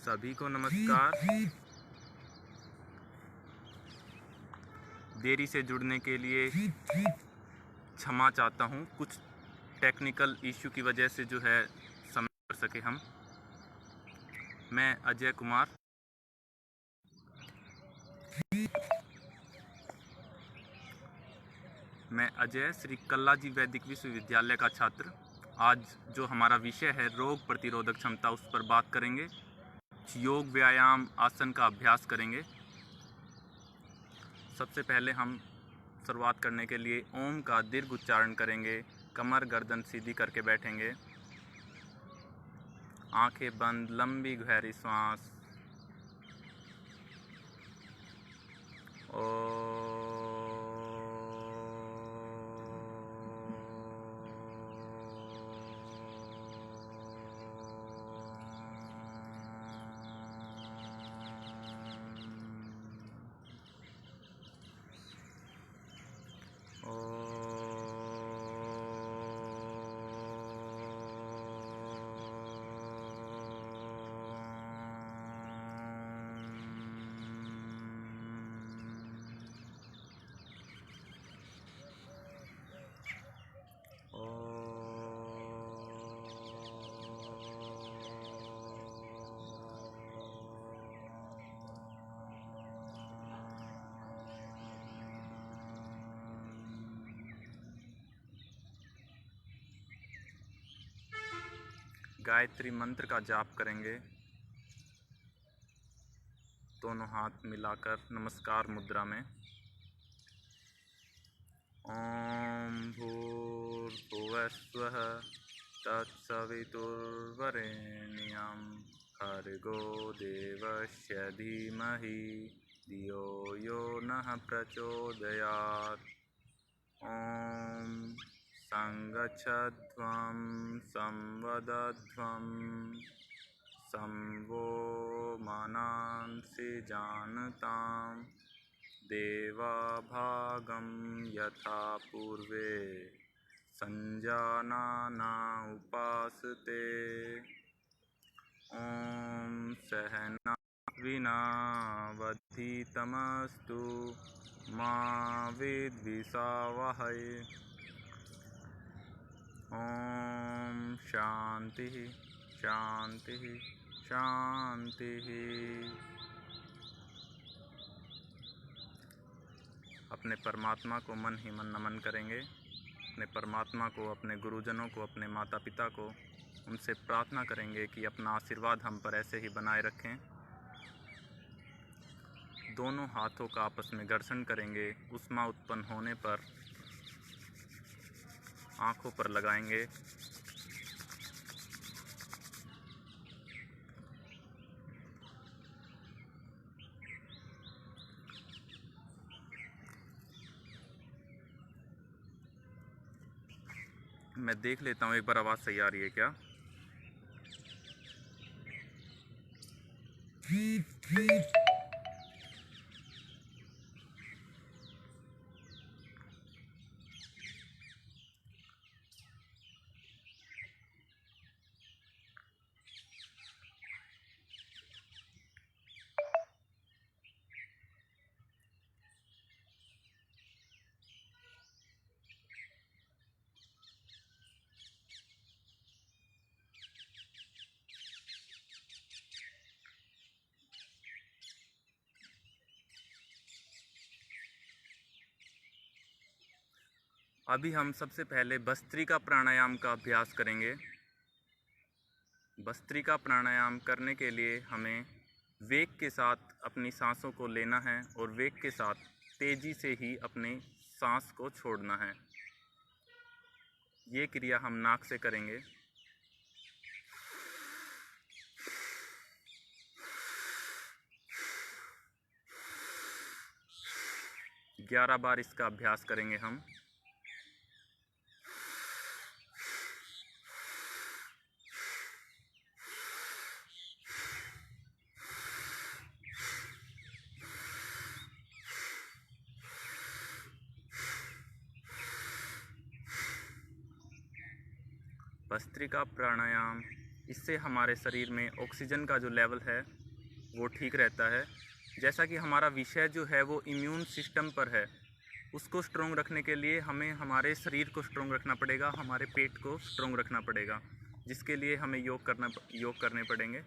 सभी को नमस्कार। देरी से जुड़ने के लिए क्षमा चाहता हूँ। कुछ टेक्निकल इश्यू की वजह से जो है समय कर सके हम। मैं अजय कुमार श्री कल्लाजी वैदिक विश्वविद्यालय का छात्र। आज जो हमारा विषय है रोग प्रतिरोधक क्षमता, उस पर बात करेंगे। योग, व्यायाम, आसन का अभ्यास करेंगे। सबसे पहले हम शुरुआत करने के लिए ओम का दीर्घ उच्चारण करेंगे। कमर गर्दन सीधी करके बैठेंगे। आंखें बंद, लंबी गहरी सांस। गायत्री मंत्र का जाप करेंगे। दोनों हाथ मिलाकर नमस्कार मुद्रा में। ओम भूर्भुवस्वः तत्सवितुर्वरेण्यं भर्गो देवस्य धीमहि धियो यो नः प्रचोदयात्। ओम संगच्छध्वं संवदध्वं संवो मनांसि जानतां देवाभागं यथा पूर्वे संजानाना उपासते। ओम सहना विनावधीतमस्तु मा विद्विषावहै। ओम शांति शांति शांति। अपने परमात्मा को मन ही मन नमन करेंगे। अपने परमात्मा को, अपने गुरुजनों को, अपने माता पिता को, उनसे प्रार्थना करेंगे कि अपना आशीर्वाद हम पर ऐसे ही बनाए रखें। दोनों हाथों का आपस में घर्षण करेंगे। ऊष्मा उत्पन्न होने पर आँखों पर लगाएंगे। मैं देख लेता हूँ एक बार आवाज़ सही आ रही है क्या। अभी हम सबसे पहले भस्त्रिका प्राणायाम का अभ्यास करेंगे। भस्त्रिका प्राणायाम करने के लिए हमें वेग के साथ अपनी सांसों को लेना है और वेग के साथ तेज़ी से ही अपनी सांस को छोड़ना है। ये क्रिया हम नाक से करेंगे। 11 बार इसका अभ्यास करेंगे हम। भस्त्रिका प्राणायाम इससे हमारे शरीर में ऑक्सीजन का जो लेवल है वो ठीक रहता है। जैसा कि हमारा विषय जो है वो इम्यून सिस्टम पर है, उसको स्ट्रॉन्ग रखने के लिए हमें हमारे शरीर को स्ट्रॉन्ग रखना पड़ेगा, हमारे पेट को स्ट्रॉन्ग रखना पड़ेगा, जिसके लिए हमें योग करने पड़ेंगे।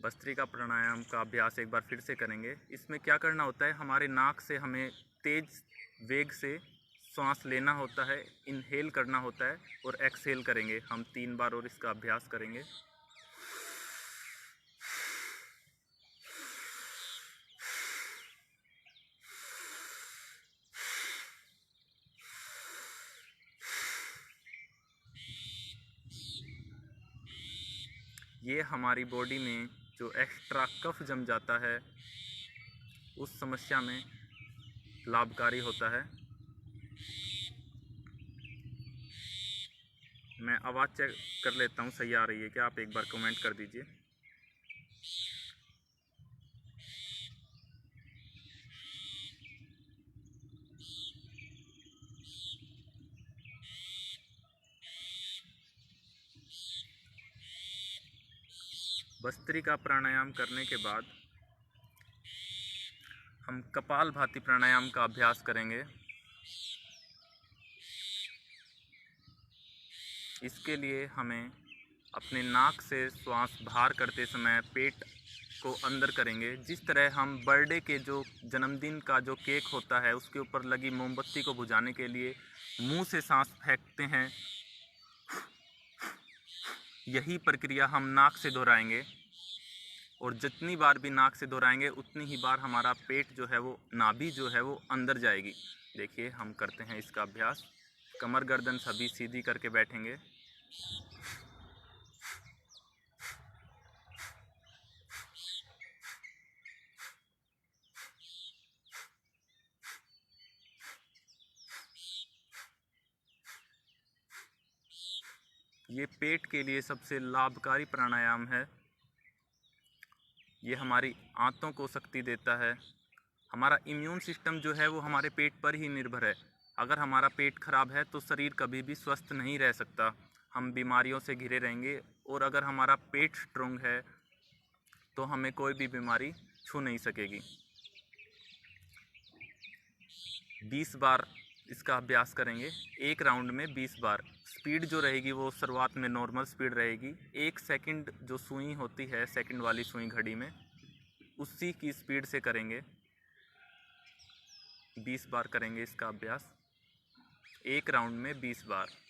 भस्त्रिका प्राणायाम का अभ्यास एक बार फिर से करेंगे। इसमें क्या करना होता है, हमारे नाक से हमें तेज वेग से सांस लेना होता है, इनहेल करना होता है और एक्सहेल करेंगे। हम 3 बार और इसका अभ्यास करेंगे। ये हमारी बॉडी में जो एक्स्ट्रा कफ जम जाता है उस समस्या में लाभकारी होता है। मैं आवाज़ चेक कर लेता हूँ सही आ रही है क्या, आप एक बार कमेंट कर दीजिए। भस्त्रिका प्राणायाम करने के बाद हम कपालभाति प्राणायाम का अभ्यास करेंगे। इसके लिए हमें अपने नाक से श्वास बाहर करते समय पेट को अंदर करेंगे। जिस तरह हम बर्थडे के जो जन्मदिन का जो केक होता है उसके ऊपर लगी मोमबत्ती को बुझाने के लिए मुंह से सांस फेंकते हैं, यही प्रक्रिया हम नाक से दोहराएंगे। और जितनी बार भी नाक से दोहराएंगे उतनी ही बार हमारा पेट जो है वो, नाभि जो है वो अंदर जाएगी। देखिए हम करते हैं इसका अभ्यास। कमर गर्दन सभी सीधी करके बैठेंगे। ये पेट के लिए सबसे लाभकारी प्राणायाम है। ये हमारी आंतों को शक्ति देता है। हमारा इम्यून सिस्टम जो है वो हमारे पेट पर ही निर्भर है। अगर हमारा पेट खराब है तो शरीर कभी भी स्वस्थ नहीं रह सकता, हम बीमारियों से घिरे रहेंगे। और अगर हमारा पेट स्ट्रोंग है तो हमें कोई भी बीमारी छू नहीं सकेगी। 20 बार इसका अभ्यास करेंगे, एक राउंड में 20 बार। स्पीड जो रहेगी वो शुरुआत में नॉर्मल स्पीड रहेगी। 1 सेकंड जो सुई होती है, सेकंड वाली सुई घड़ी में, उसी की स्पीड से करेंगे। 20 बार करेंगे इसका अभ्यास, एक राउंड में 20 बार।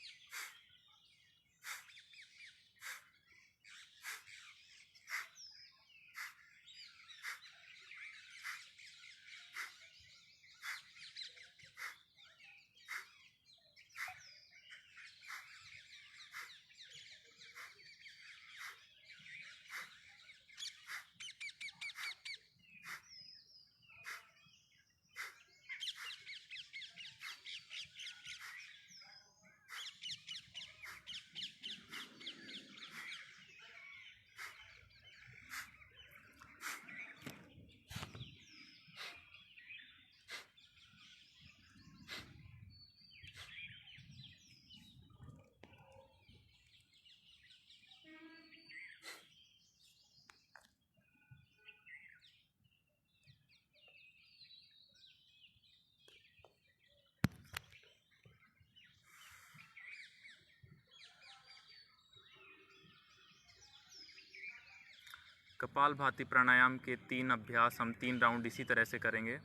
कपालभाति प्राणायाम के 3 अभ्यास हम 3 राउंड इसी तरह से करेंगे।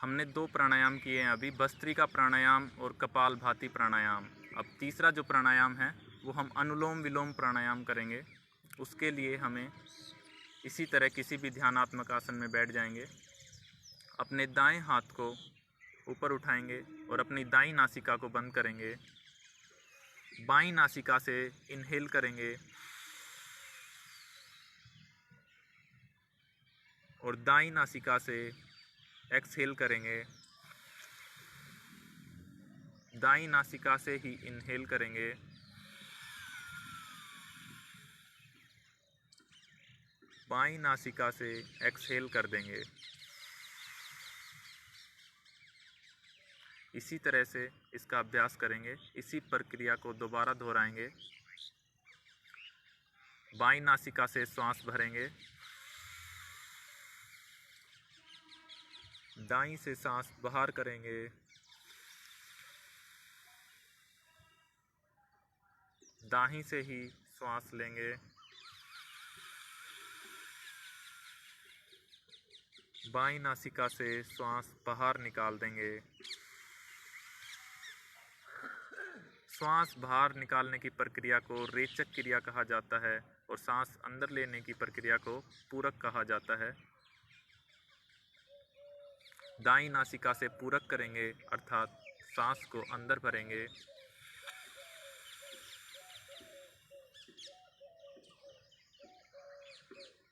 हमने 2 प्राणायाम किए हैं अभी, भस्त्रिका प्राणायाम और कपालभाति प्राणायाम। अब तीसरा जो प्राणायाम है वो हम अनुलोम विलोम प्राणायाम करेंगे। उसके लिए हमें इसी तरह किसी भी ध्यानात्मक आसन में बैठ जाएंगे। अपने दाएं हाथ को ऊपर उठाएंगे और अपनी दाईं नासिका को बंद करेंगे। बाईं नासिका से इनहेल करेंगे और दाईं नासिका से एक्सहेल करेंगे। दाईं नासिका से ही इनहेल करेंगे, बाईं नासिका से एक्सहेल कर देंगे। इसी तरह से इसका अभ्यास करेंगे। इसी प्रक्रिया को दोबारा दोहराएंगे। बाईं नासिका से श्वास भरेंगे, दाईं से सांस बाहर करेंगे, दाहिनी से ही श्वास लेंगे, बाईं नासिका से श्वास बाहर निकाल देंगे। श्वास बाहर निकालने की प्रक्रिया को रेचक क्रिया कहा जाता है और सांस अंदर लेने की प्रक्रिया को पूरक कहा जाता है। दाईं नासिका से पूरक करेंगे अर्थात सांस को अंदर भरेंगे,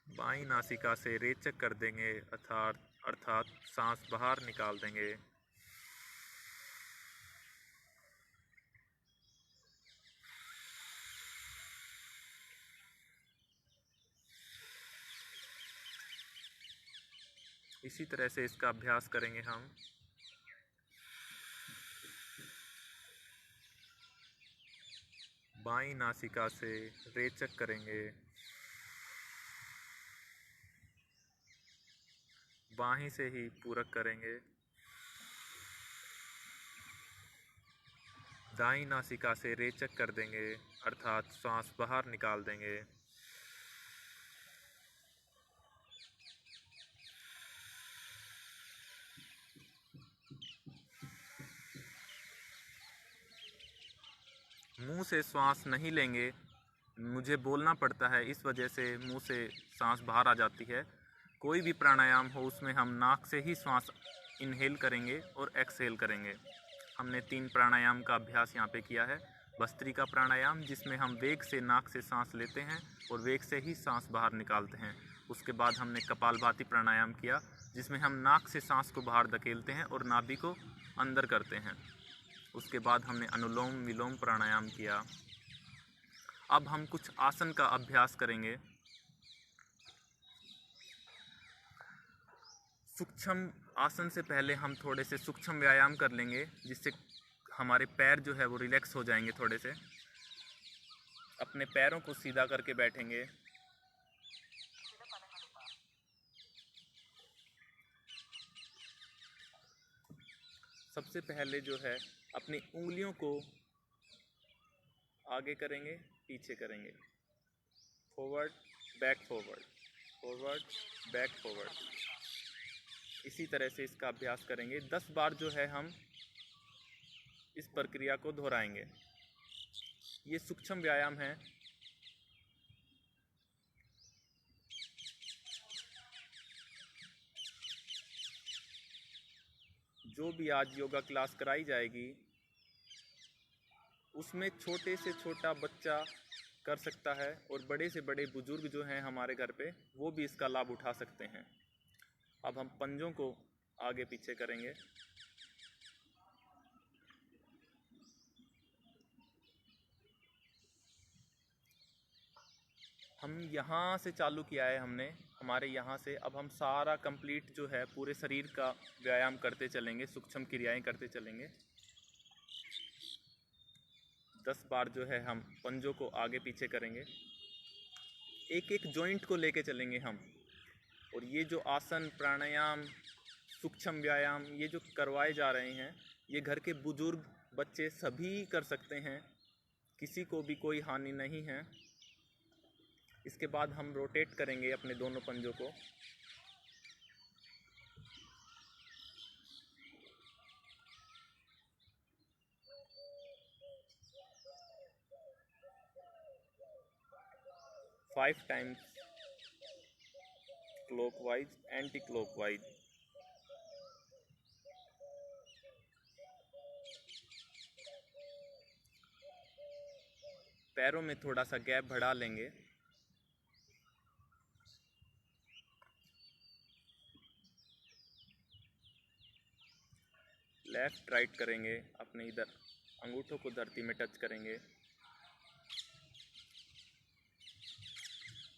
बाईं नासिका से रेचक कर देंगे अर्थात सांस बाहर निकाल देंगे। इसी तरह से इसका अभ्यास करेंगे हम। बाईं नासिका से रेचक करेंगे, बाहीं से ही पूरक करेंगे, दाईं नासिका से रेचक कर देंगे अर्थात श्वास बाहर निकाल देंगे। मुंह से श्वास नहीं लेंगे, मुझे बोलना पड़ता है, इस वजह से मुंह से सांस बाहर आ जाती है। कोई भी प्राणायाम हो उसमें हम नाक से ही श्वास इनहेल करेंगे और एक्सहेल करेंगे। हमने 3 प्राणायाम का अभ्यास यहाँ पे किया है। भस्त्रिका प्राणायाम जिसमें हम वेग से नाक से सांस लेते हैं और वेग से ही सांस बाहर निकालते हैं। उसके बाद हमने कपालभाति प्राणायाम किया जिसमें हम नाक से सांस को बाहर धकेलते हैं और नाभि को अंदर करते हैं। उसके बाद हमने अनुलोम विलोम प्राणायाम किया। अब हम कुछ आसन का अभ्यास करेंगे। सूक्ष्म आसन से पहले हम थोड़े से सूक्ष्म व्यायाम कर लेंगे जिससे हमारे पैर जो है वो रिलैक्स हो जाएंगे। थोड़े से अपने पैरों को सीधा करके बैठेंगे। सबसे पहले जो है अपनी उंगलियों को आगे करेंगे, पीछे करेंगे, forward back forward, forward back forward. इसी तरह से इसका अभ्यास करेंगे। 10 बार जो है हम इस प्रक्रिया को दोहराएंगे। ये सूक्ष्म व्यायाम है। जो भी आज योगा क्लास कराई जाएगी उसमें छोटे से छोटा बच्चा कर सकता है और बड़े से बड़े बुजुर्ग जो हैं हमारे घर पे वो भी इसका लाभ उठा सकते हैं। अब हम पंजों को आगे पीछे करेंगे। हम यहाँ से चालू किया है हमने, हमारे यहाँ से। अब हम सारा कंप्लीट जो है पूरे शरीर का व्यायाम करते चलेंगे, सूक्ष्म क्रियाएं करते चलेंगे। 10 बार जो है हम पंजों को आगे पीछे करेंगे। एक एक जॉइंट को लेके चलेंगे हम। और ये जो आसन प्राणायाम सूक्ष्म व्यायाम ये जो करवाए जा रहे हैं ये घर के बुजुर्ग बच्चे सभी कर सकते हैं, किसी को भी कोई हानि नहीं है। इसके बाद हम रोटेट करेंगे अपने दोनों पंजों को। Five times clockwise anti clockwise. पैरों में थोड़ा सा गैप बढ़ा लेंगे। लेफ्ट राइट करेंगे, अपने इधर अंगूठों को धरती में टच करेंगे।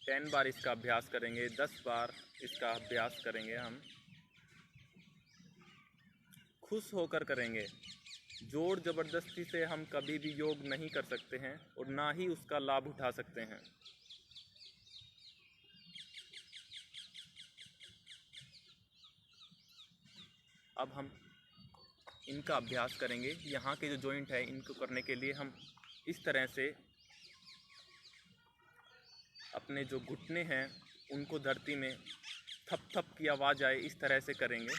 10 बार इसका अभ्यास करेंगे, 10 बार इसका अभ्यास करेंगे हम। खुश होकर करेंगे। जोर ज़बरदस्ती से हम कभी भी योग नहीं कर सकते हैं और ना ही उसका लाभ उठा सकते हैं। अब हम इनका अभ्यास करेंगे। यहाँ के जो जॉइंट है इनको करने के लिए हम इस तरह से अपने जो घुटने हैं उनको धरती में थप थप की आवाज़ आए इस तरह से करेंगे।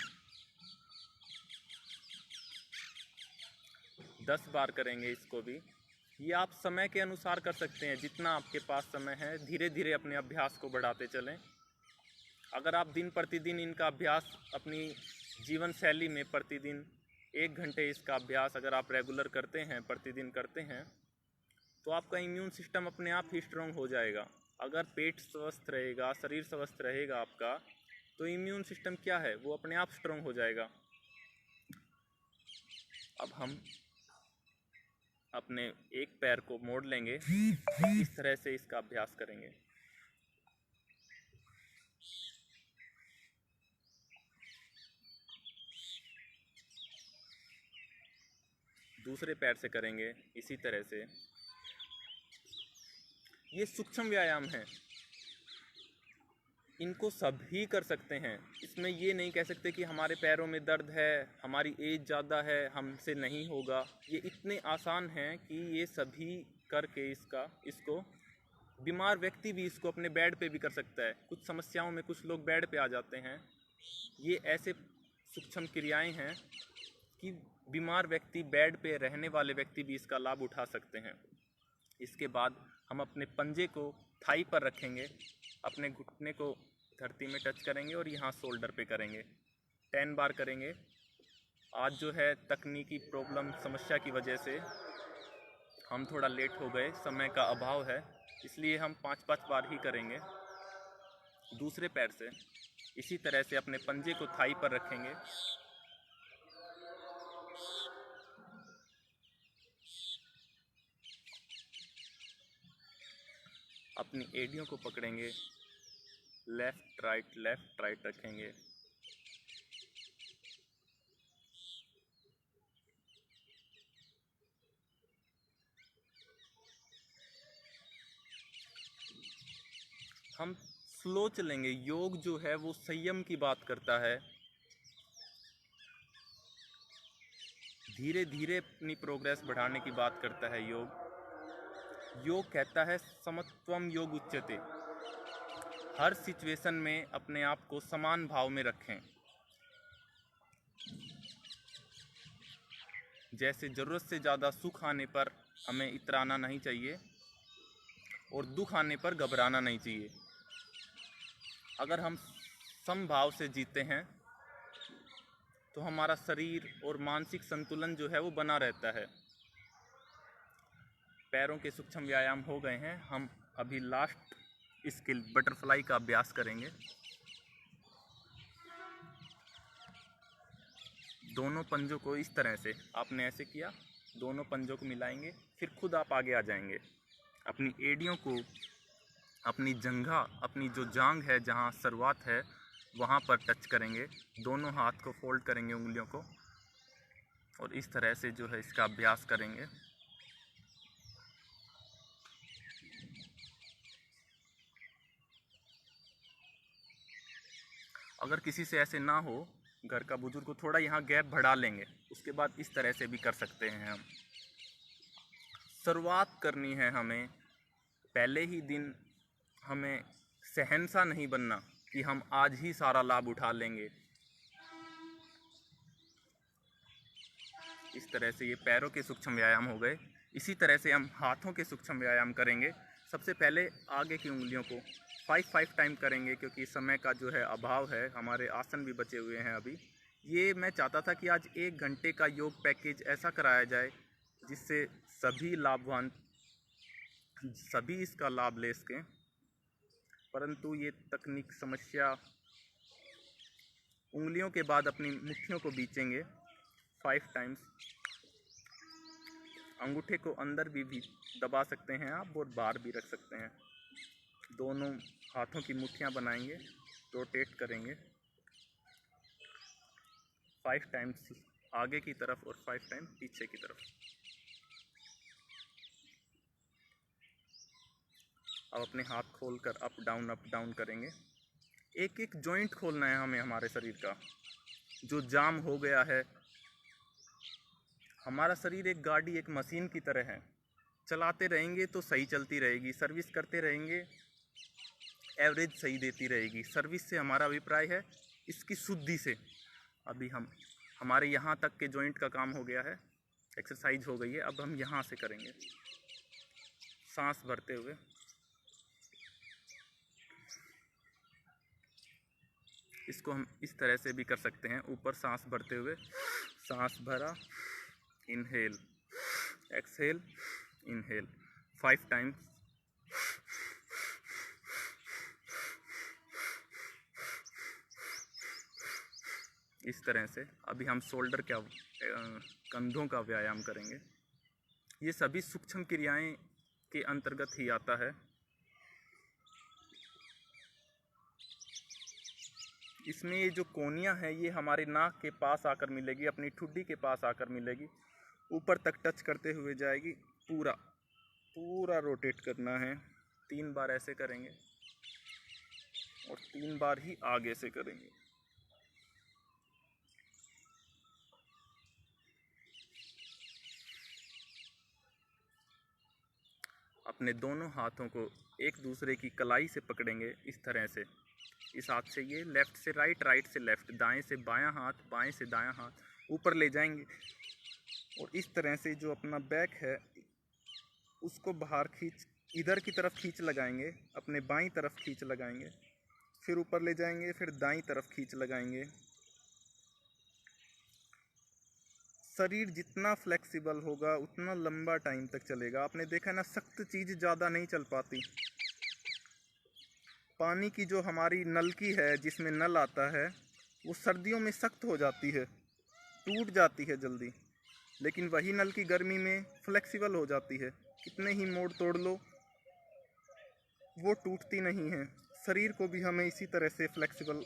10 बार करेंगे इसको भी। ये आप समय के अनुसार कर सकते हैं, जितना आपके पास समय है धीरे धीरे अपने अभ्यास को बढ़ाते चलें। अगर आप दिन प्रतिदिन इनका अभ्यास अपनी जीवन शैली में प्रतिदिन 1 घंटे इसका अभ्यास अगर आप रेगुलर करते हैं, प्रतिदिन करते हैं, तो आपका इम्यून सिस्टम अपने आप ही स्ट्रांग हो जाएगा। अगर पेट स्वस्थ रहेगा, शरीर स्वस्थ रहेगा आपका, तो इम्यून सिस्टम क्या है वो अपने आप स्ट्रांग हो जाएगा। अब हम अपने एक पैर को मोड़ लेंगे, इस तरह से इसका अभ्यास करेंगे। दूसरे पैर से करेंगे इसी तरह से। ये सूक्ष्म व्यायाम है, इनको सभी कर सकते हैं। इसमें ये नहीं कह सकते कि हमारे पैरों में दर्द है, हमारी एज ज़्यादा है, हमसे नहीं होगा। ये इतने आसान हैं कि ये सभी करके इसको बीमार व्यक्ति भी इसको अपने बेड पे भी कर सकता है। कुछ समस्याओं में कुछ लोग बेड पे आ जाते हैं। ये ऐसे सूक्ष्म क्रियाएं हैं कि बीमार व्यक्ति, बेड पे रहने वाले व्यक्ति भी इसका लाभ उठा सकते हैं। इसके बाद हम अपने पंजे को थाई पर रखेंगे, अपने घुटने को धरती में टच करेंगे और यहाँ शोल्डर पे करेंगे। 10 बार करेंगे। आज जो है तकनीकी प्रॉब्लम समस्या की वजह से हम थोड़ा लेट हो गए, समय का अभाव है, इसलिए हम 5-5 बार ही करेंगे। दूसरे पैर से इसी तरह से अपने पंजे को थाई पर रखेंगे, अपनी एड़ियों को पकड़ेंगे, लेफ़्ट राइट रखेंगे। हम स्लो चलेंगे। योग जो है वो संयम की बात करता है। धीरे धीरे अपनी प्रोग्रेस बढ़ाने की बात करता है योग कहता है समत्वम योग उच्यते। हर सिचुएशन में अपने आप को समान भाव में रखें। जैसे ज़रूरत से ज़्यादा सुख आने पर हमें इतराना नहीं चाहिए और दुख आने पर घबराना नहीं चाहिए। अगर हम समभाव से जीते हैं तो हमारा शरीर और मानसिक संतुलन जो है वो बना रहता है। पैरों के सूक्ष्म व्यायाम हो गए हैं। हम अभी लास्ट स्किल बटरफ्लाई का अभ्यास करेंगे। दोनों पंजों को इस तरह से आपने ऐसे किया, दोनों पंजों को मिलाएंगे, फिर खुद आप आगे आ जाएंगे। अपनी एड़ियों को, अपनी जंघा, अपनी जो जांघ है जहाँ शुरुआत है वहाँ पर टच करेंगे। दोनों हाथ को फोल्ड करेंगे, उंगलियों को, और इस तरह से जो है इसका अभ्यास करेंगे। अगर किसी से ऐसे ना हो, घर का बुजुर्ग को थोड़ा यहाँ गैप बढ़ा लेंगे। उसके बाद इस तरह से भी कर सकते हैं। हम शुरुआत करनी है हमें। पहले ही दिन हमें शहंशाह नहीं बनना कि हम आज ही सारा लाभ उठा लेंगे। इस तरह से ये पैरों के सूक्ष्म व्यायाम हो गए। इसी तरह से हम हाथों के सूक्ष्म व्यायाम करेंगे। सबसे पहले आगे की उंगलियों को 5 टाइम करेंगे, क्योंकि समय का जो है अभाव है, हमारे आसन भी बचे हुए हैं अभी। ये मैं चाहता था कि आज 1 घंटे का योग पैकेज ऐसा कराया जाए जिससे सभी लाभवान, सभी इसका लाभ ले सकें, परंतु ये तकनीक समस्या। उंगलियों के बाद अपनी मुट्ठियों को बीचेंगे 5 टाइम्स। अंगूठे को अंदर भी दबा सकते हैं आप और बाहर भी रख सकते हैं। दोनों हाथों की मुट्ठियां बनाएंगे, रोटेट करेंगे 5 टाइम्स आगे की तरफ और 5 टाइम पीछे की तरफ। अब अपने हाथ खोलकर अप डाउन करेंगे। एक एक जॉइंट खोलना है हमें हमारे शरीर का। जो जाम हो गया है। हमारा शरीर एक गाड़ी, एक मशीन की तरह है, चलाते रहेंगे तो सही चलती रहेगी, सर्विस करते रहेंगे एवरेज सही देती रहेगी। सर्विस से हमारा अभिप्राय है इसकी शुद्धि से। अभी हमारे यहाँ तक के जॉइंट का काम हो गया है, एक्सरसाइज हो गई है, अब हम यहाँ से करेंगे सांस भरते हुए। इसको हम इस तरह से भी कर सकते हैं, ऊपर सांस भरते हुए, सांस भरा, इनहेल, एक्सहेल, इनहेल 5 टाइम्स। इस तरह से। अभी हम शोल्डर का, कंधों का व्यायाम करेंगे। ये सभी सूक्ष्म क्रियाएं के अंतर्गत ही आता है। इसमें ये जो कोनियाँ है ये हमारे नाक के पास आकर मिलेगी, अपनी ठुड्डी के पास आकर मिलेगी, ऊपर तक टच करते हुए जाएगी। पूरा पूरा रोटेट करना है। 3 बार ऐसे करेंगे और 3 बार ही आगे से करेंगे। अपने दोनों हाथों को एक दूसरे की कलाई से पकड़ेंगे इस तरह से। इस हाथ से ये लेफ़्ट से राइट, राइट से लेफ़्ट, दाएं से बायां हाथ, बाएं से दायां हाथ ऊपर ले जाएंगे और इस तरह से जो अपना बैक है उसको बाहर खींच, इधर की तरफ खींच लगाएंगे, अपने बाईं तरफ खींच लगाएंगे, फिर ऊपर ले जाएंगे, फिर दाईं तरफ खींच लगाएंगे। शरीर जितना फ्लेक्सिबल होगा उतना लंबा टाइम तक चलेगा। आपने देखा ना, सख्त चीज़ ज़्यादा नहीं चल पाती। पानी की जो हमारी नलकी है जिसमें नल आता है वो सर्दियों में सख्त हो जाती है, टूट जाती है जल्दी, लेकिन वही नल की गर्मी में फ्लेक्सिबल हो जाती है। कितने ही मोड़ तोड़ लो वो टूटती नहीं है। शरीर को भी हमें इसी तरह से फ्लेक्सिबल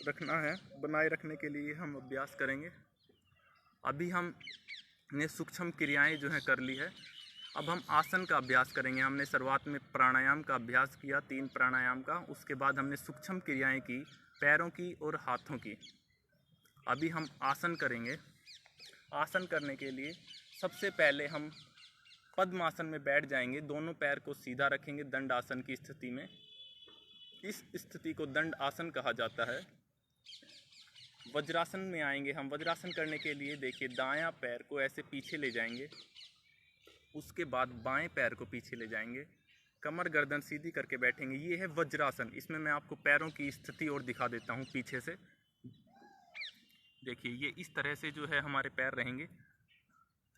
रखना है। बनाए रखने के लिए हम अभ्यास करेंगे। अभी हमने सूक्ष्म क्रियाएं जो हैं कर ली है। अब हम आसन का अभ्यास करेंगे। हमने शुरुआत में प्राणायाम का अभ्यास किया, 3 प्राणायाम का। उसके बाद हमने सूक्ष्म क्रियाएं की, पैरों की और हाथों की। अभी हम आसन करेंगे। आसन करने के लिए सबसे पहले हम पद्मासन में बैठ जाएंगे, दोनों पैर को सीधा रखेंगे दंड आसन की स्थिति में। इस स्थिति को दंड आसन कहा जाता है। वज्रासन में आएंगे हम। वज्रासन करने के लिए देखिए, दायां पैर को ऐसे पीछे ले जाएंगे, उसके बाद बाएं पैर को पीछे ले जाएंगे, कमर गर्दन सीधी करके बैठेंगे। ये है वज्रासन। इसमें मैं आपको पैरों की स्थिति और दिखा देता हूँ पीछे से। देखिए, ये इस तरह से जो है हमारे पैर रहेंगे,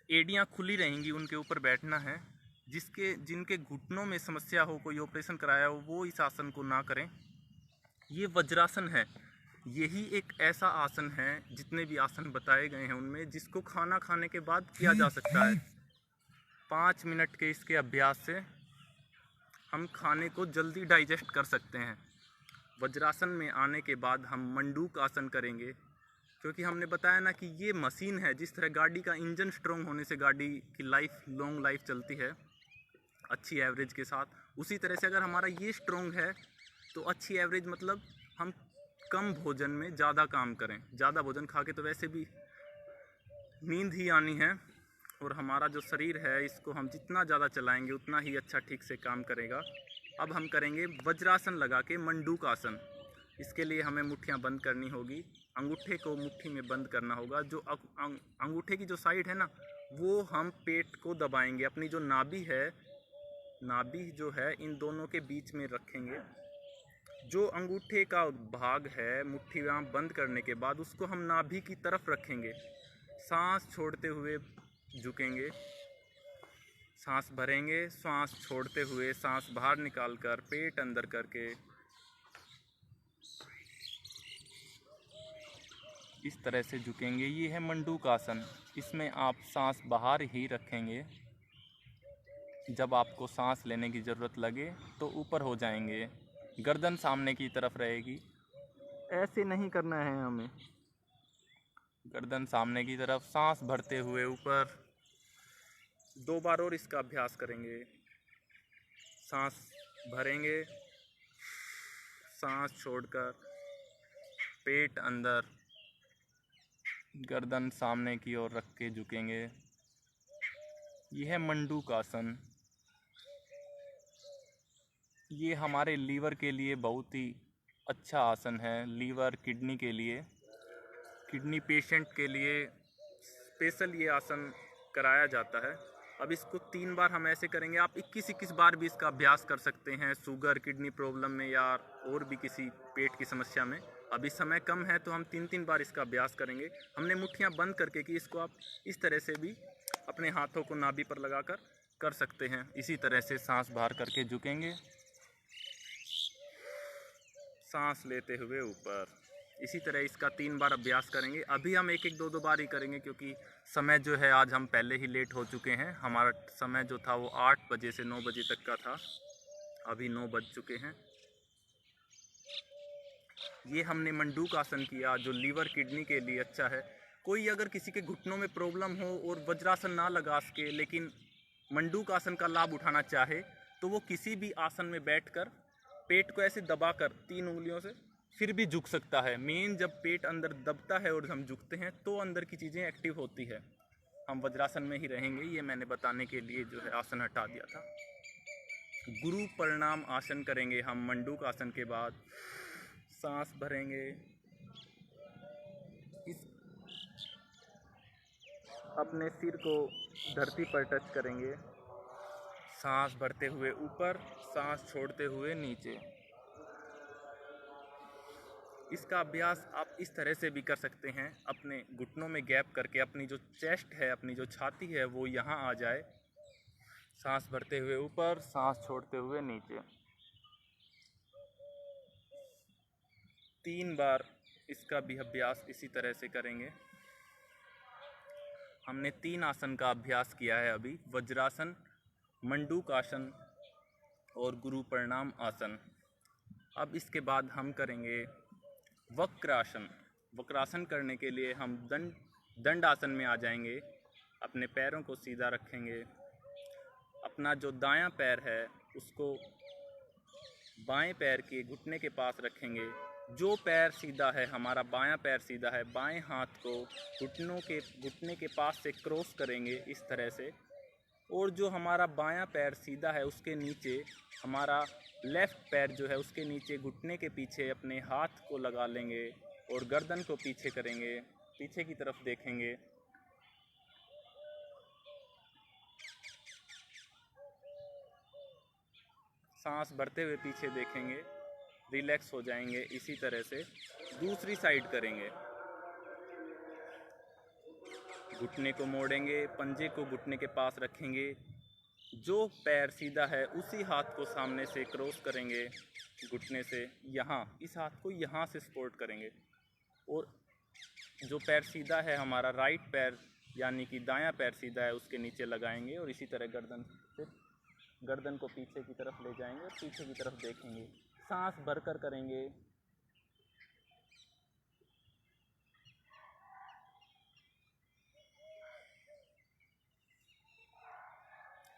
एड़ियाँ खुली रहेंगी, उनके ऊपर बैठना है। जिनके घुटनों में समस्या हो, कोई ऑपरेशन कराया हो, वो इस आसन को ना करें। ये वज्रासन है। यही एक ऐसा आसन है, जितने भी आसन बताए गए हैं उनमें, जिसको खाना खाने के बाद किया जा सकता है। 5 मिनट के इसके अभ्यास से हम खाने को जल्दी डाइजेस्ट कर सकते हैं। वज्रासन में आने के बाद हम मंडूक आसन करेंगे, क्योंकि हमने बताया ना कि ये मशीन है। जिस तरह गाड़ी का इंजन स्ट्रॉन्ग होने से गाड़ी की लाइफ, लॉन्ग लाइफ चलती है अच्छी एवरेज के साथ, उसी तरह से अगर हमारा ये स्ट्रॉन्ग है तो अच्छी एवरेज, मतलब हम कम भोजन में ज़्यादा काम करें। ज़्यादा भोजन खा के तो वैसे भी नींद ही आनी है, और हमारा जो शरीर है इसको हम जितना ज़्यादा चलाएंगे उतना ही अच्छा ठीक से काम करेगा। अब हम करेंगे वज्रासन लगा के मंडूक आसन। इसके लिए हमें मुट्ठियाँ बंद करनी होगी, अंगूठे को मुट्ठी में बंद करना होगा। जो अंगूठे की जो साइड है ना, वो हम पेट को दबाएंगे। अपनी जो नाभि है, नाभि जो है इन दोनों के बीच में रखेंगे। जो अंगूठे का भाग है मुट्ठियाँ बंद करने के बाद, उसको हम नाभि की तरफ रखेंगे। सांस छोड़ते हुए झुकेंगे, सांस भरेंगे, सांस छोड़ते हुए सांस बाहर निकालकर पेट अंदर करके इस तरह से झुकेंगे। ये है मंडूक आसन। इसमें आप सांस बाहर ही रखेंगे। जब आपको सांस लेने की ज़रूरत लगे तो ऊपर हो जाएंगे। गर्दन सामने की तरफ रहेगी। ऐसे नहीं करना है हमें, गर्दन सामने की तरफ। सांस भरते हुए ऊपर। 2 बार और इसका अभ्यास करेंगे। सांस भरेंगे, सांस छोड़कर पेट अंदर, गर्दन सामने की ओर रख के झुकेंगे। यह है मंडूकासन। ये हमारे लीवर के लिए बहुत ही अच्छा आसन है। लीवर, किडनी के लिए, किडनी पेशेंट के लिए स्पेशल ये आसन कराया जाता है। अब इसको 3 बार हम ऐसे करेंगे। आप 21-21 बार भी इसका अभ्यास कर सकते हैं, शुगर, किडनी प्रॉब्लम में या और भी किसी पेट की समस्या में। अभी समय कम है तो हम 3-3 बार इसका अभ्यास करेंगे। हमने मुट्ठियाँ बंद करके की, इसको आप इस तरह से भी अपने हाथों को नाभि पर लगाकर कर सकते हैं। इसी तरह से सांस बाहर करके झुकेंगे, सांस लेते हुए ऊपर। इसी तरह इसका 3 बार अभ्यास करेंगे। अभी हम 1-1, 2-2 बार ही करेंगे क्योंकि समय जो है आज हम पहले ही लेट हो चुके हैं। हमारा समय जो था वो 8 बजे से 9 बजे तक का था, अभी 9 बज चुके हैं। ये हमने मंडूक आसन किया जो लीवर, किडनी के लिए अच्छा है। कोई अगर किसी के घुटनों में प्रॉब्लम हो और वज्रासन ना लगा सके लेकिन मंडूक आसन का लाभ उठाना चाहे तो वो किसी भी आसन में बैठकर पेट को ऐसे दबाकर 3 उंगलियों से फिर भी झुक सकता है। मेन जब पेट अंदर दबता है और हम झुकते हैं तो अंदर की चीज़ें एक्टिव होती है। हम वज्रासन में ही रहेंगे, ये मैंने बताने के लिए जो है आसन हटा दिया था। गुरु प्रणाम आसन करेंगे हम मंडूक आसन के बाद। सांस भरेंगे, इस अपने सिर को धरती पर टच करेंगे। सांस भरते हुए ऊपर, सांस छोड़ते हुए नीचे। इसका अभ्यास आप इस तरह से भी कर सकते हैं, अपने घुटनों में गैप करके अपनी जो चेस्ट है, अपनी जो छाती है वो यहाँ आ जाए। सांस भरते हुए ऊपर, सांस छोड़ते हुए नीचे। 3 बार इसका भी अभ्यास इसी तरह से करेंगे। हमने 3 आसन का अभ्यास किया है अभी, वज्रासन, मंडूक आसन और गुरु प्रणाम आसन। अब इसके बाद हम करेंगे वक्रासन। वक्रासन करने के लिए हम दंड आसन में आ जाएंगे। अपने पैरों को सीधा रखेंगे। अपना जो दायां पैर है उसको बाएं पैर के घुटने के पास रखेंगे। जो पैर सीधा है, हमारा बायां पैर सीधा है, बाएं हाथ को घुटने के पास से क्रॉस करेंगे इस तरह से। और जो हमारा बायां पैर सीधा है उसके नीचे हमारा लेफ़्ट पैर जो है उसके नीचे घुटने के पीछे अपने हाथ को लगा लेंगे और गर्दन को पीछे करेंगे, पीछे की तरफ देखेंगे। सांस भरते हुए पीछे देखेंगे, रिलैक्स हो जाएंगे। इसी तरह से दूसरी साइड करेंगे। घुटने को मोड़ेंगे, पंजे को घुटने के पास रखेंगे। जो पैर सीधा है उसी हाथ को सामने से क्रॉस करेंगे घुटने से, यहाँ इस हाथ को यहाँ से सपोर्ट करेंगे। और जो पैर सीधा है हमारा राइट पैर यानी कि दायां पैर सीधा है उसके नीचे लगाएंगे और इसी तरह गर्दन को पीछे की तरफ ले जाएंगे और पीछे की तरफ देखेंगे। सांस भरकर करेंगे।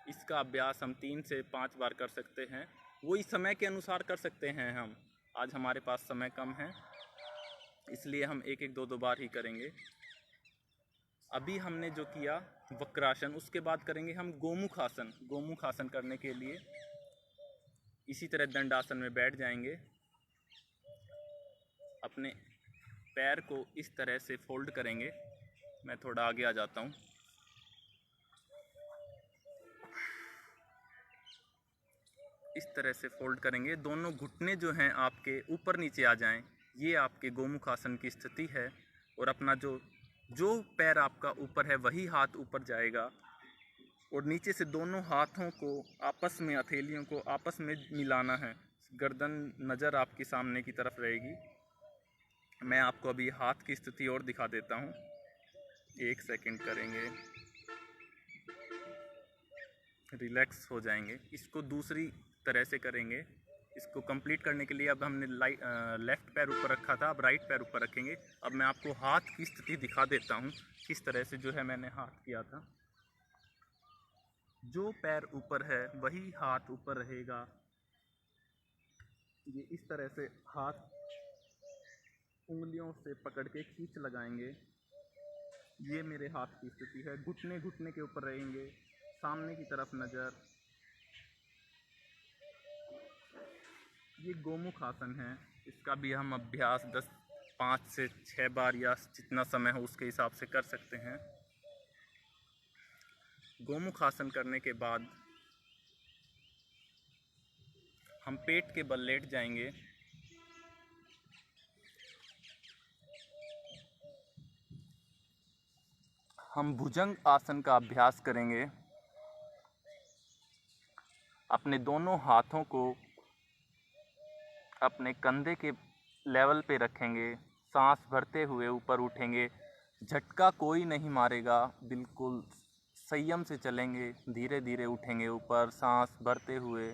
इसका अभ्यास हम 3 से 5 बार कर सकते हैं। वही समय के अनुसार कर सकते हैं हम। आज हमारे पास समय कम है इसलिए हम 1-1, 2-2 बार ही करेंगे। अभी हमने जो किया वक्रासन, उसके बाद करेंगे हम गोमुख आसन। गोमुख आसन करने के लिए इसी तरह दंडासन में बैठ जाएंगे। अपने पैर को इस तरह से फोल्ड करेंगे। मैं थोड़ा आगे आ जाता हूँ। इस तरह से फोल्ड करेंगे। दोनों घुटने जो हैं आपके ऊपर नीचे आ जाएं। ये आपके गोमुख आसन की स्थिति है। और अपना जो पैर आपका ऊपर है वही हाथ ऊपर जाएगा और नीचे से दोनों हाथों को आपस में, हथेलियों को आपस में मिलाना है। गर्दन नज़र आपकी सामने की तरफ रहेगी। मैं आपको अभी हाथ की स्थिति और दिखा देता हूँ। 1 सेकंड करेंगे, रिलैक्स हो जाएंगे। इसको दूसरी तरह से करेंगे। इसको कंप्लीट करने के लिए अब हमने लेफ़्ट पैर ऊपर रखा था, अब राइट पैर ऊपर रखेंगे। अब मैं आपको हाथ की स्थिति दिखा देता हूँ किस तरह से जो है मैंने हाथ किया था। जो पैर ऊपर है वही हाथ ऊपर रहेगा। ये इस तरह से हाथ उंगलियों से पकड़ के खींच लगाएंगे ये मेरे हाथ की स्थिति है। घुटने घुटने के ऊपर रहेंगे, सामने की तरफ नज़र। ये गोमुख आसन है, इसका भी हम अभ्यास 5 से 6 बार या जितना समय हो उसके हिसाब से कर सकते हैं। गोमुख आसन करने के बाद हम पेट के बल लेट जाएंगे। हम भुजंग आसन का अभ्यास करेंगे। अपने दोनों हाथों को अपने कंधे के लेवल पे रखेंगे, सांस भरते हुए ऊपर उठेंगे। झटका कोई नहीं मारेगा, बिल्कुल संयम से चलेंगे, धीरे धीरे उठेंगे ऊपर सांस भरते हुए।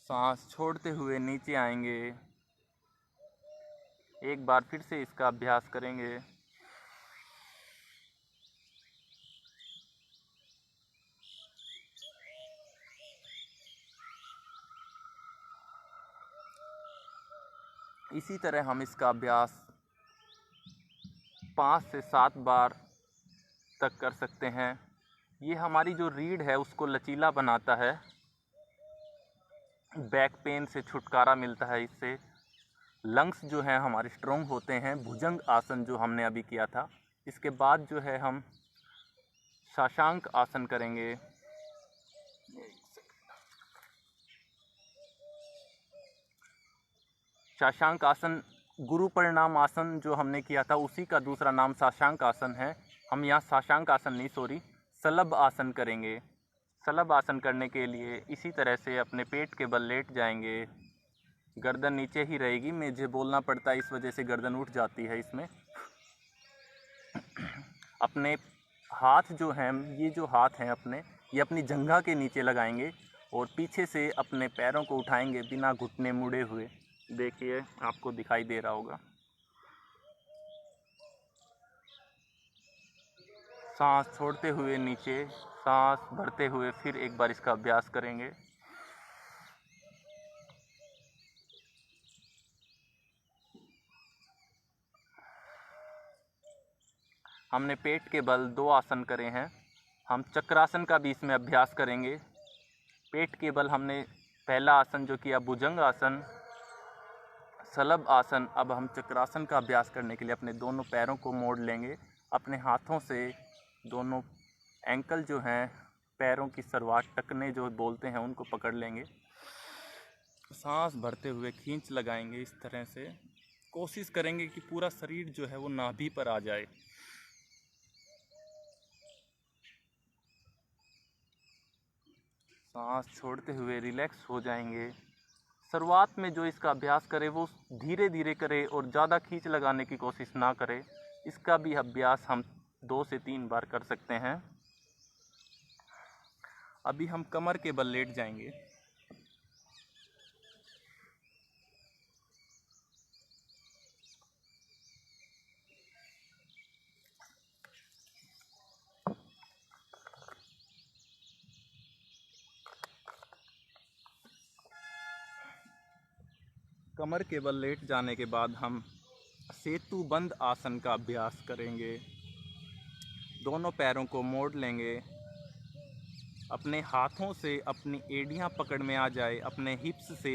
सांस छोड़ते हुए नीचे आएंगे। एक बार फिर से इसका अभ्यास करेंगे। इसी तरह हम इसका अभ्यास 5 से 7 बार तक कर सकते हैं। ये हमारी जो रीढ़ है उसको लचीला बनाता है, बैक पेन से छुटकारा मिलता है इससे। लंग्स जो हैं हमारे स्ट्रोंग होते हैं। भुजंग आसन जो हमने अभी किया था, इसके बाद जो है हम शशांक आसन करेंगे। शशांक आसन गुरु परिणाम आसन जो हमने किया था उसी का दूसरा नाम शशांक आसन है। हम यहाँ शशांक आसन नहीं, सॉरी, शलभ आसन करेंगे। शलभ आसन करने के लिए इसी तरह से अपने पेट के बल लेट जाएंगे। गर्दन नीचे ही रहेगी, मुझे बोलना पड़ता है इस वजह से गर्दन उठ जाती है इसमें। अपने हाथ जो हैं, ये जो हाथ हैं अपने, ये अपनी जंघा के नीचे लगाएंगे और पीछे से अपने पैरों को उठाएंगे बिना घुटने मुड़े हुए। देखिए आपको दिखाई दे रहा होगा। सांस छोड़ते हुए नीचे, सांस भरते हुए फिर एक बार इसका अभ्यास करेंगे। हमने पेट के बल 2 आसन करे हैं। हम चक्रासन का भी इसमें अभ्यास करेंगे। पेट के बल हमने पहला आसन जो किया भुजंग आसन, शलभ आसन। अब हम चक्रासन का अभ्यास करने के लिए अपने दोनों पैरों को मोड़ लेंगे। अपने हाथों से दोनों एंकल जो हैं, पैरों की सरवाट, टखने जो बोलते हैं, उनको पकड़ लेंगे। सांस भरते हुए खींच लगाएंगे इस तरह से। कोशिश करेंगे कि पूरा शरीर जो है वो नाभि पर आ जाए। सांस छोड़ते हुए रिलैक्स हो जाएंगे। शुरुआत में जो इसका अभ्यास करे वो धीरे धीरे करे और ज़्यादा खींच लगाने की कोशिश ना करे। इसका भी अभ्यास हम 2 से 3 बार कर सकते हैं। अभी हम कमर के बल लेट जाएंगे। कमर के बल लेट जाने के बाद हम सेतु बंद आसन का अभ्यास करेंगे। दोनों पैरों को मोड़ लेंगे। अपने हाथों से अपनी एड़ियां पकड़ में आ जाए। अपने हिप्स से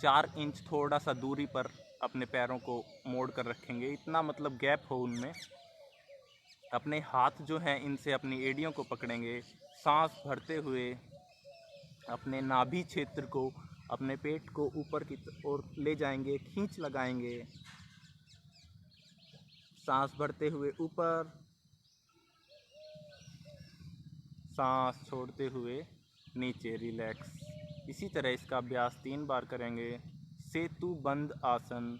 4 इंच थोड़ा सा दूरी पर अपने पैरों को मोड़ कर रखेंगे, इतना मतलब गैप हो उनमें। अपने हाथ जो हैं इनसे अपनी एड़ियों को पकड़ेंगे। सांस भरते हुए अपने नाभि क्षेत्र को, अपने पेट को ऊपर की ओर ले जाएंगे, खींच लगाएंगे। सांस भरते हुए ऊपर, सांस छोड़ते हुए नीचे, रिलैक्स। इसी तरह इसका अभ्यास 3 बार करेंगे। सेतु बंद आसन।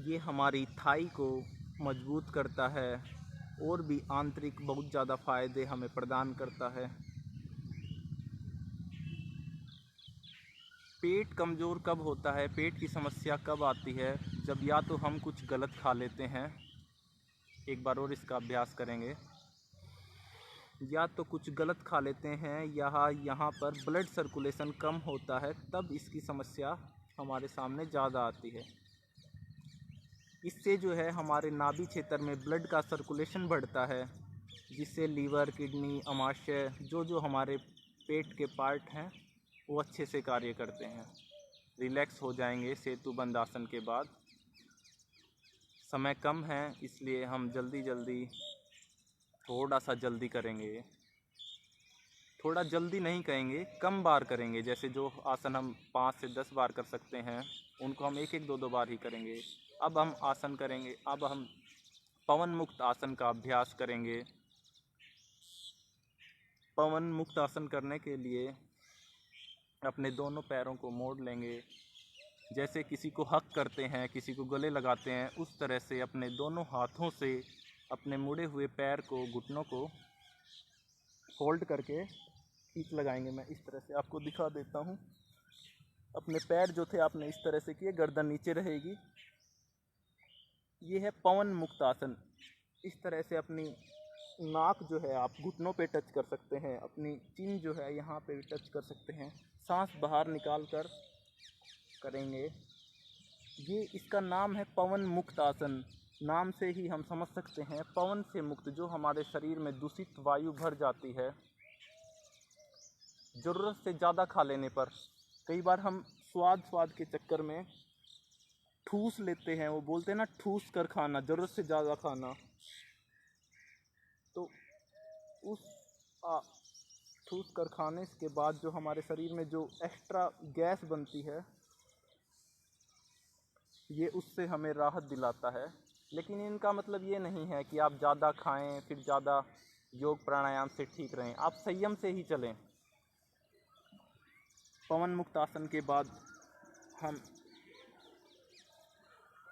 ये हमारी थाई को मजबूत करता है और भी आंतरिक बहुत ज़्यादा फायदे हमें प्रदान करता है। पेट कमज़ोर कब होता है, पेट की समस्या कब आती है? जब या तो हम कुछ गलत खा लेते हैं एक बार और इसका अभ्यास करेंगे। या तो कुछ गलत खा लेते हैं या यहाँ पर ब्लड सर्कुलेशन कम होता है, तब इसकी समस्या हमारे सामने ज़्यादा आती है। इससे जो है हमारे नाभि क्षेत्र में ब्लड का सर्कुलेशन बढ़ता है, जिससे लीवर, किडनी, अमाशय जो हमारे पेट के पार्ट हैं वो अच्छे से कार्य करते हैं। रिलैक्स हो जाएंगे सेतुबंद आसन के बाद। समय कम है इसलिए हम जल्दी थोड़ा सा जल्दी करेंगे। थोड़ा जल्दी नहीं करेंगे, कम बार करेंगे। जैसे जो आसन हम 5 से 10 बार कर सकते हैं उनको हम 1-1, 2-2 बार ही करेंगे। अब हम आसन करेंगे। अब हम पवन मुक्त आसन का अभ्यास करेंगे। पवन मुक्त आसन करने के लिए अपने दोनों पैरों को मोड़ लेंगे। जैसे किसी को हक करते हैं, किसी को गले लगाते हैं, उस तरह से अपने दोनों हाथों से अपने मुड़े हुए पैर को, घुटनों को फोल्ड करके खींच लगाएंगे। मैं इस तरह से आपको दिखा देता हूँ। अपने पैर जो थे आपने इस तरह से किए, गर्दन नीचे रहेगी। ये है पवन मुक्त आसन। इस तरह से अपनी नाक जो है आप घुटनों पे टच कर सकते हैं, अपनी चिन जो है यहाँ पे भी टच कर सकते हैं। सांस बाहर निकाल कर करेंगे। ये इसका नाम है पवन मुक्त आसन। नाम से ही हम समझ सकते हैं पवन से मुक्त, जो हमारे शरीर में दूषित वायु भर जाती है ज़रूरत से ज़्यादा खा लेने पर। कई बार हम स्वाद के चक्कर में ठूस लेते हैं, वो बोलते हैं ना ठूस कर खाना, ज़रूरत से ज़्यादा खाना। तो उस ठूस कर खाने के बाद जो हमारे शरीर में जो एक्स्ट्रा गैस बनती है, ये उससे हमें राहत दिलाता है। लेकिन इनका मतलब ये नहीं है कि आप ज़्यादा खाएं फिर ज़्यादा योग प्राणायाम से ठीक रहें। आप संयम से ही चलें। पवन मुक्त आसन के बाद हम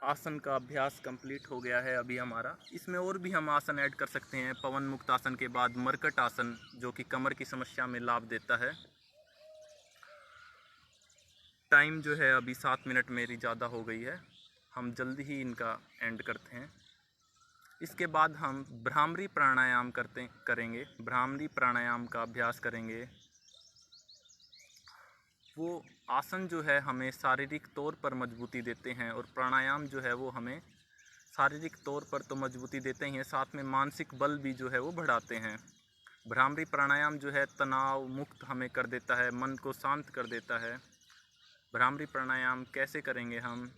आसन का अभ्यास कंप्लीट हो गया है अभी हमारा। इसमें और भी हम आसन ऐड कर सकते हैं। पवन मुक्त आसन के बाद मरकट आसन, जो कि कमर की समस्या में लाभ देता है। टाइम जो है अभी 7 मिनट मेरी ज़्यादा हो गई है, हम जल्दी ही इनका एंड करते हैं। इसके बाद हम भ्रामरी प्राणायाम करेंगे। भ्रामरी प्राणायाम का अभ्यास करेंगे। वो आसन जो है हमें शारीरिक तौर पर मजबूती देते हैं, और प्राणायाम जो है वो हमें शारीरिक तौर पर तो मजबूती देते ही हैं, साथ में मानसिक बल भी जो है वो बढ़ाते हैं। भ्रामरी प्राणायाम जो है तनाव मुक्त हमें कर देता है, मन को शांत कर देता है। भ्रामरी प्राणायाम कैसे करेंगे? हम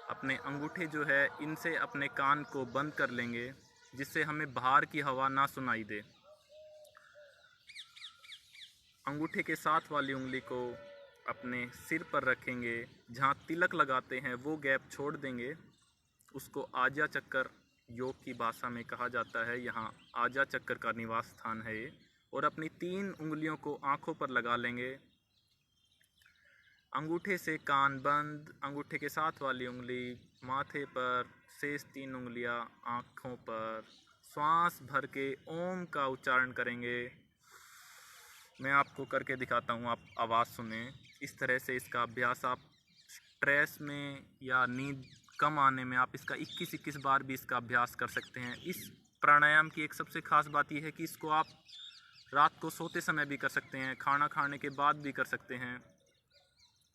अपने अंगूठे जो है इनसे अपने कान को बंद कर लेंगे, जिससे हमें बाहर की हवा ना सुनाई दे। अंगूठे के साथ वाली उंगली को अपने सिर पर रखेंगे। जहाँ तिलक लगाते हैं वो गैप छोड़ देंगे। उसको आज्या चक्कर योग की भाषा में कहा जाता है। यहाँ आज्या चक्कर का निवास स्थान है ये। और अपनी 3 उंगलियों को आँखों पर लगा लेंगे। अंगूठे से कान बंद, अंगूठे के साथ वाली उंगली माथे पर, शेष 3 उंगलियां आँखों पर। श्वास भर के ओम का उच्चारण करेंगे। मैं आपको करके दिखाता हूँ, आप आवाज़ सुने। इस तरह से इसका अभ्यास आप स्ट्रेस में या नींद कम आने में आप इसका 21-21 बार भी इसका अभ्यास कर सकते हैं। इस प्राणायाम की एक सबसे ख़ास बात यह है कि इसको आप रात को सोते समय भी कर सकते हैं, खाना खाने के बाद भी कर सकते हैं।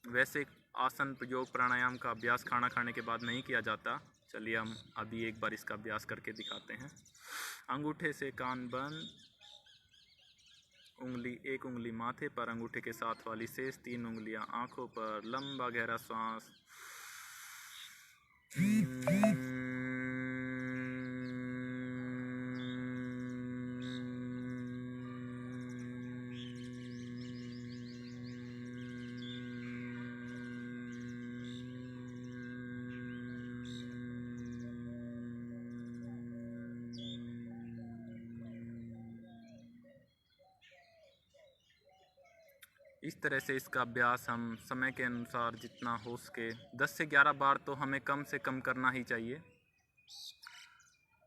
वैसे आसन योग प्राणायाम का अभ्यास खाना खाने के बाद नहीं किया जाता। चलिए हम अभी एक बार इसका अभ्यास करके दिखाते हैं। अंगूठे से कान बंद, एक उंगली माथे पर, अंगूठे के साथ वाली शेष 3 उंगलियां आंखों पर। लंबा गहरा श्वास। इस तरह से इसका अभ्यास हम समय के अनुसार जितना हो सके 10 से 11 बार तो हमें कम से कम करना ही चाहिए।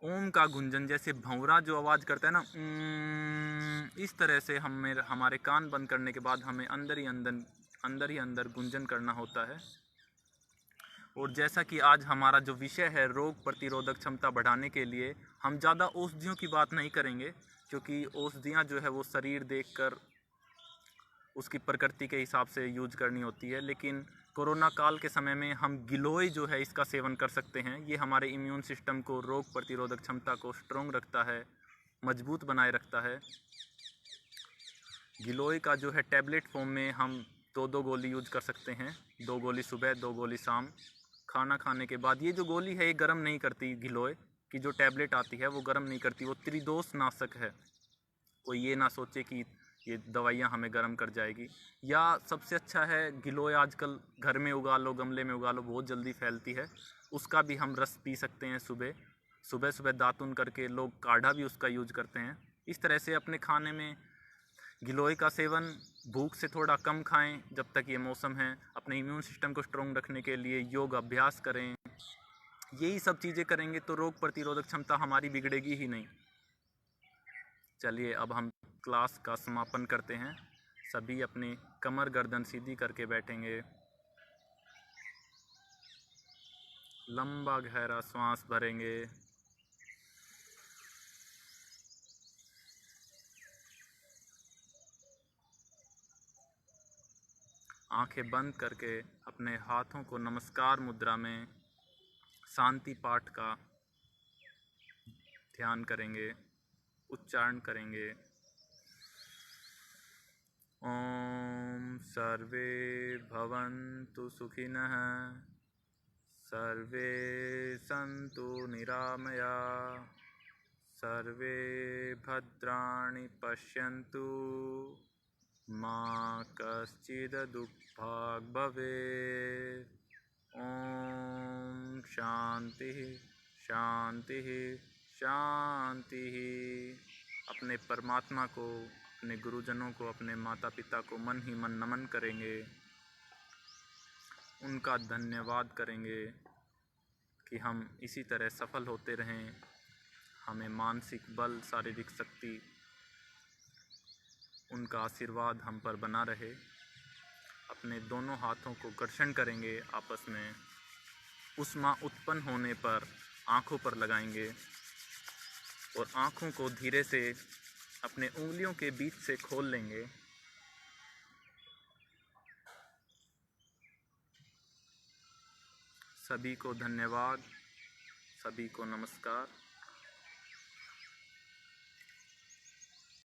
ओम का गुंजन, जैसे भंवरा जो आवाज़ करता है ना, इस तरह से हमारे कान बंद करने के बाद हमें अंदर ही अंदर गुंजन करना होता है। और जैसा कि आज हमारा जो विषय है रोग प्रतिरोधक क्षमता बढ़ाने के लिए, हम ज़्यादा औषधियों की बात नहीं करेंगे, क्योंकि औषधियाँ जो है वो शरीर देखकर उसकी प्रकृति के हिसाब से यूज करनी होती है। लेकिन कोरोना काल के समय में हम गिलोय जो है इसका सेवन कर सकते हैं। ये हमारे इम्यून सिस्टम को, रोग प्रतिरोधक क्षमता को स्ट्रॉन्ग रखता है, मजबूत बनाए रखता है। गिलोय का जो है टैबलेट फॉर्म में हम 2-2 गोली यूज कर सकते हैं। 2 गोली सुबह, 2 गोली शाम, खाना खाने के बाद। ये जो गोली है ये गर्म नहीं करती, गिलोय की जो टैबलेट आती है वो गर्म नहीं करती, वो त्रिदोष नाशक है। कोई ये ना सोचे कि ये दवाइयाँ हमें गर्म कर जाएगी। या सबसे अच्छा है गिलोय आजकल घर में उगा लो, गमले में उगा लो, बहुत जल्दी फैलती है। उसका भी हम रस पी सकते हैं सुबह सुबह सुबह दातुन करके। लोग काढ़ा भी उसका यूज करते हैं। इस तरह से अपने खाने में गिलोय का सेवन भूख से थोड़ा कम खाएं जब तक ये मौसम है। अपने इम्यून सिस्टम को स्ट्रॉन्ग रखने के लिए योग अभ्यास करें। यही सब चीज़ें करेंगे तो रोग प्रतिरोधक क्षमता हमारी बिगड़ेगी ही नहीं। चलिए अब हम क्लास का समापन करते हैं। सभी अपनी कमर गर्दन सीधी करके बैठेंगे। लंबा गहरा श्वास भरेंगे। आंखें बंद करके अपने हाथों को नमस्कार मुद्रा में शांति पाठ का ध्यान करेंगे, उच्चारण करेंगे। ओम सर्वे भवन्तु सुखिनः, सर्वे सन्तु निरामया, सर्वे भद्राणि पश्यन्तु, मा कश्चित् दुःखभाग् भवेत्। ओम शांति शांति शांति। अपने परमात्मा को, अपने गुरुजनों को, अपने माता पिता को मन ही मन नमन करेंगे। उनका धन्यवाद करेंगे कि हम इसी तरह सफल होते रहें। हमें मानसिक बल, शारीरिक शक्ति, उनका आशीर्वाद हम पर बना रहे। अपने दोनों हाथों को घर्षण करेंगे आपस में। ऊष्मा उत्पन्न होने पर आँखों पर लगाएंगे और आँखों को धीरे से अपने उंगलियों के बीच से खोल लेंगे। सभी को धन्यवाद, सभी को नमस्कार।